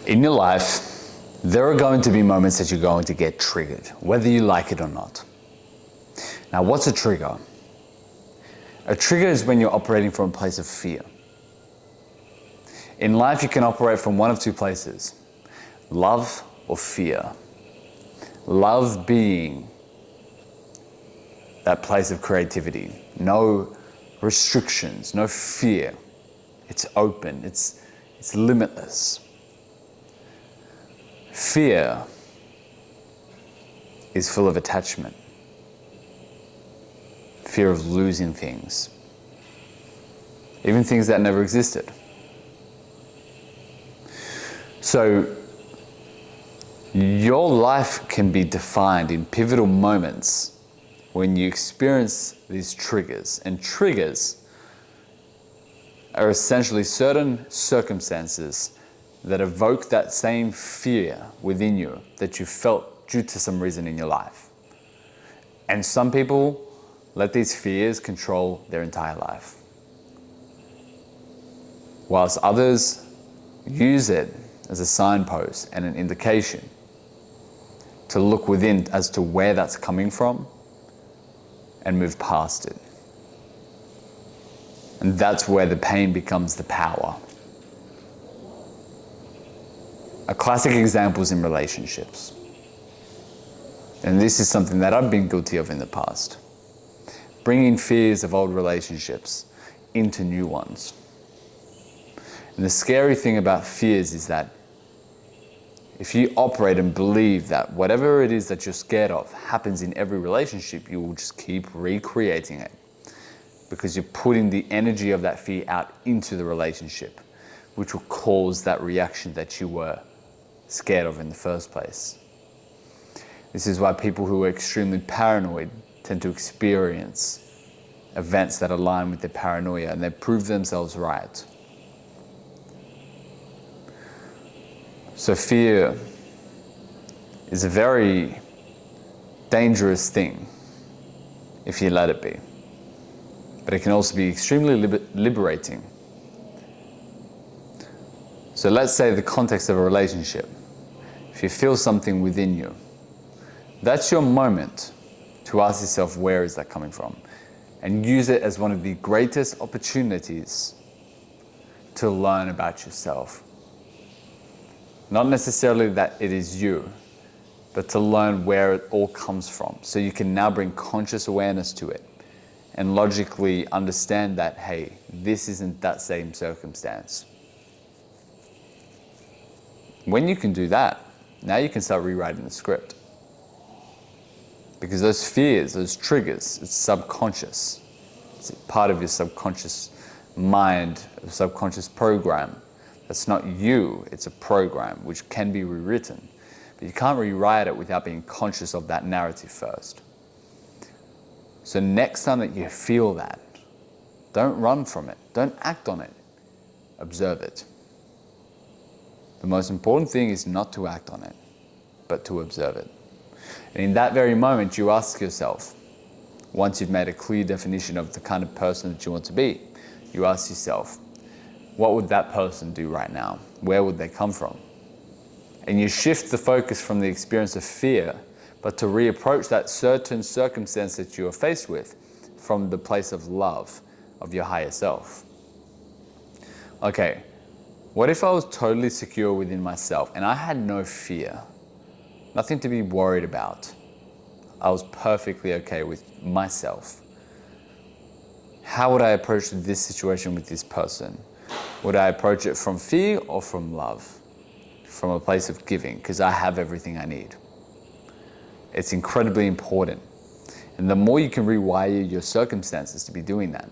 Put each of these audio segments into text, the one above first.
In your life, there are going to be moments that you're going to get triggered, whether you like it or not. Now, what's a trigger? A trigger is when you're operating from a place of fear. In life, you can operate from one of two places: love or fear. Love being that place of creativity, no restrictions, no fear. It's open, it's limitless. Fear is full of attachment, fear of losing things, even things that never existed. So your life can be defined in pivotal moments when you experience these triggers. And triggers are essentially certain circumstances that evoke that same fear within you that you felt due to some reason in your life. And some people let these fears control their entire life, whilst others use it as a signpost and an indication to look within as to where that's coming from and move past it. And that's where the pain becomes the power. A classic example is in relationships. And this is something that I've been guilty of in the past. Bringing fears of old relationships into new ones. And the scary thing about fears is that if you operate and believe that whatever it is that you're scared of happens in every relationship, you will just keep recreating it, because you're putting the energy of that fear out into the relationship, which will cause that reaction that you were scared of in the first place. This is why people who are extremely paranoid tend to experience events that align with their paranoia, and they prove themselves right. So fear is a very dangerous thing if you let it be. But it can also be extremely liberating. So let's say the context of a relationship. If you feel something within you, that's your moment to ask yourself, where is that coming from? And use it as one of the greatest opportunities to learn about yourself. Not necessarily that it is you, but to learn where it all comes from. So you can now bring conscious awareness to it and logically understand that, hey, this isn't that same circumstance. When you can do that, now you can start rewriting the script. Because those fears, those triggers, it's subconscious. It's part of your subconscious mind, a subconscious program. That's not you, it's a program which can be rewritten. But you can't rewrite it without being conscious of that narrative first. So next time that you feel that, don't run from it, don't act on it, observe it. The most important thing is not to act on it, but to observe it. And in that very moment, you ask yourself, once you've made a clear definition of the kind of person that you want to be, you ask yourself, what would that person do right now? Where would they come from? And you shift the focus from the experience of fear, but to reapproach that certain circumstance that you are faced with from the place of love of your higher self. Okay, what if I was totally secure within myself and I had no fear? Nothing to be worried about. I was perfectly okay with myself. How would I approach this situation with this person? Would I approach it from fear or from love? From a place of giving, because I have everything I need. It's incredibly important. And the more you can rewire your circumstances to be doing that,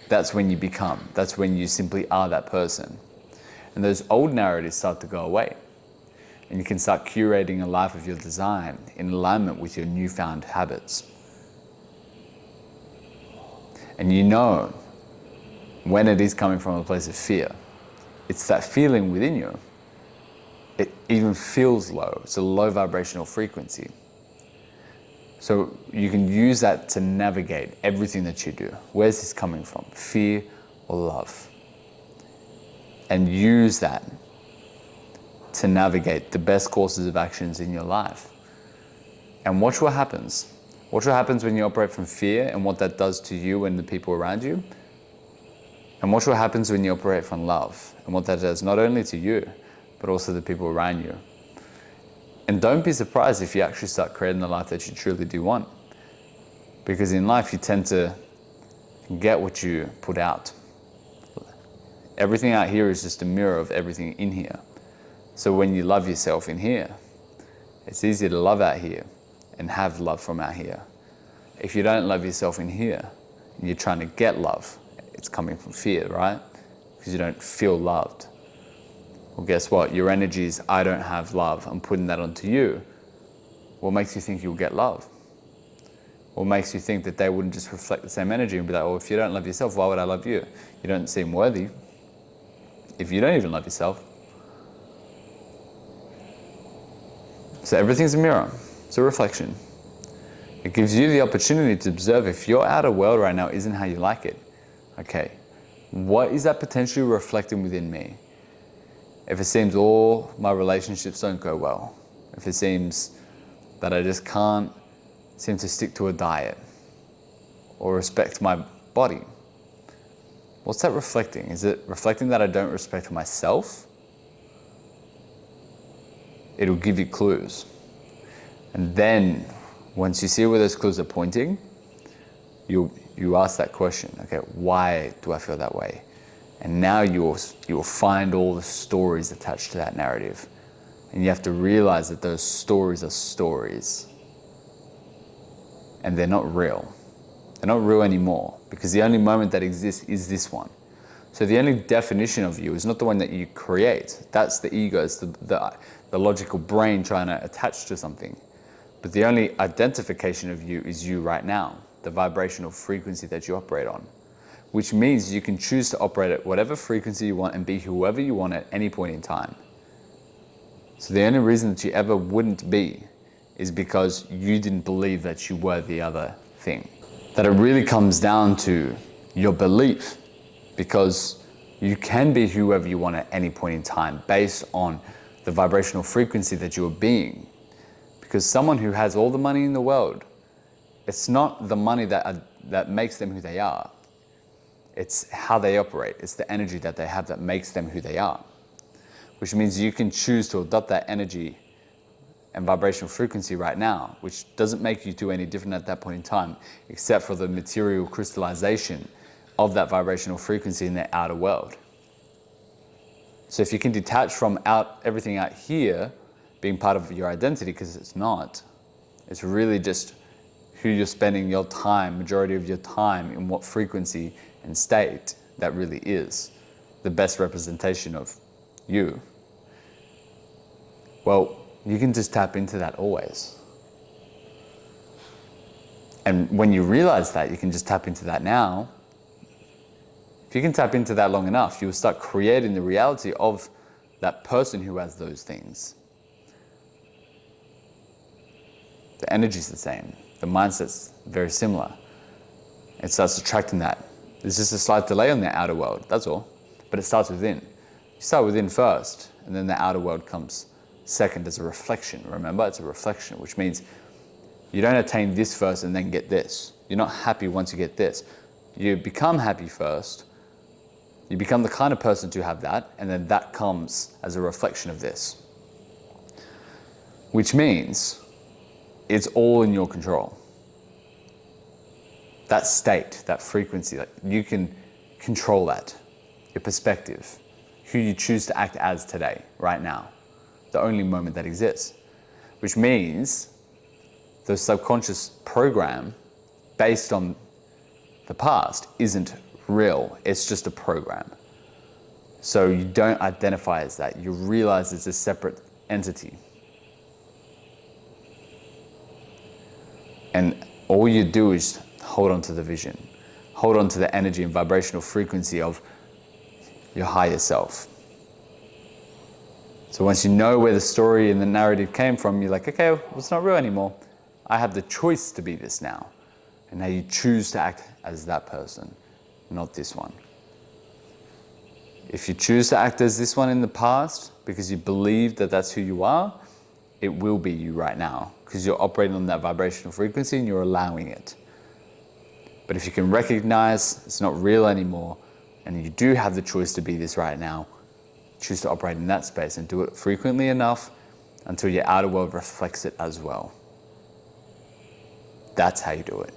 that's when you become. That's when you simply are that person. And those old narratives start to go away. And you can start curating a life of your design in alignment with your newfound habits. And you know when it is coming from a place of fear. It's that feeling within you. It even feels low. It's a low vibrational frequency. So you can use that to navigate everything that you do. Where's this coming from? Fear or love? And use that to navigate the best courses of actions in your life. And watch what happens. Watch what happens when you operate from fear and what that does to you and the people around you. And watch what happens when you operate from love and what that does not only to you, but also the people around you. And don't be surprised if you actually start creating the life that you truly do want. Because in life, you tend to get what you put out. Everything out here is just a mirror of everything in here. So when you love yourself in here, it's easier to love out here and have love from out here. If you don't love yourself in here and you're trying to get love, it's coming from fear, right? Because you don't feel loved. Well, guess what? Your energy is, I don't have love. I'm putting that onto you. What makes you think you'll get love? What makes you think that they wouldn't just reflect the same energy and be like, oh, if you don't love yourself, why would I love you? You don't seem worthy. If you don't even love yourself. So everything's a mirror. It's a reflection. It gives you the opportunity to observe if your outer world right now isn't how you like it. Okay, what is that potentially reflecting within me? If it seems all my relationships don't go well, if it seems that I just can't seem to stick to a diet or respect my body, what's that reflecting? Is it reflecting that I don't respect myself? It'll give you clues. And then once you see where those clues are pointing, you ask that question, okay, why do I feel that way? And now you will find all the stories attached to that narrative. And you have to realize that those stories are stories. And they're not real. They're not real anymore, because the only moment that exists is this one. So the only definition of you is not the one that you create. That's the ego, it's the logical brain trying to attach to something. But the only identification of you is you right now, the vibrational frequency that you operate on. Which means you can choose to operate at whatever frequency you want and be whoever you want at any point in time. So the only reason that you ever wouldn't be is because you didn't believe that you were the other thing. That it really comes down to your belief, because you can be whoever you want at any point in time based on the vibrational frequency that you're being. Because someone who has all the money in the world, it's not the money that makes them who they are. It's how they operate. It's the energy that they have that makes them who they are. Which means you can choose to adopt that energy and vibrational frequency right now, which doesn't make you do any different at that point in time, except for the material crystallization of that vibrational frequency in the outer world. So if you can detach from everything out here being part of your identity, because it's not, it's really just who you're spending your time, majority of your time, in what frequency and state that really is the best representation of you. Well, you can just tap into that always. And when you realize that, you can just tap into that now. If you can tap into that long enough, you'll start creating the reality of that person who has those things. The energy's the same. The mindset's very similar. It starts attracting that. There's just a slight delay on the outer world, that's all. But it starts within. You start within first, and then the outer world comes second as a reflection. Remember, it's a reflection, which means you don't attain this first and then get this. You're not happy once you get this. You become happy first. You become the kind of person to have that, and then that comes as a reflection of this. Which means it's all in your control. That state, that frequency, like you can control that. Your perspective, who you choose to act as today, right now. The only moment that exists. Which means the subconscious program based on the past isn't real, it's just a program. So you don't identify as that, you realize it's a separate entity. And all you do is hold on to the vision, hold on to the energy and vibrational frequency of your higher self. So once you know where the story and the narrative came from, you're like, okay, well, it's not real anymore. I have the choice to be this now. And now you choose to act as that person, not this one. If you choose to act as this one in the past because you believe that that's who you are, it will be you right now because you're operating on that vibrational frequency and you're allowing it. But if you can recognize it's not real anymore and you do have the choice to be this right now, choose to operate in that space and do it frequently enough until your outer world reflects it as well. That's how you do it.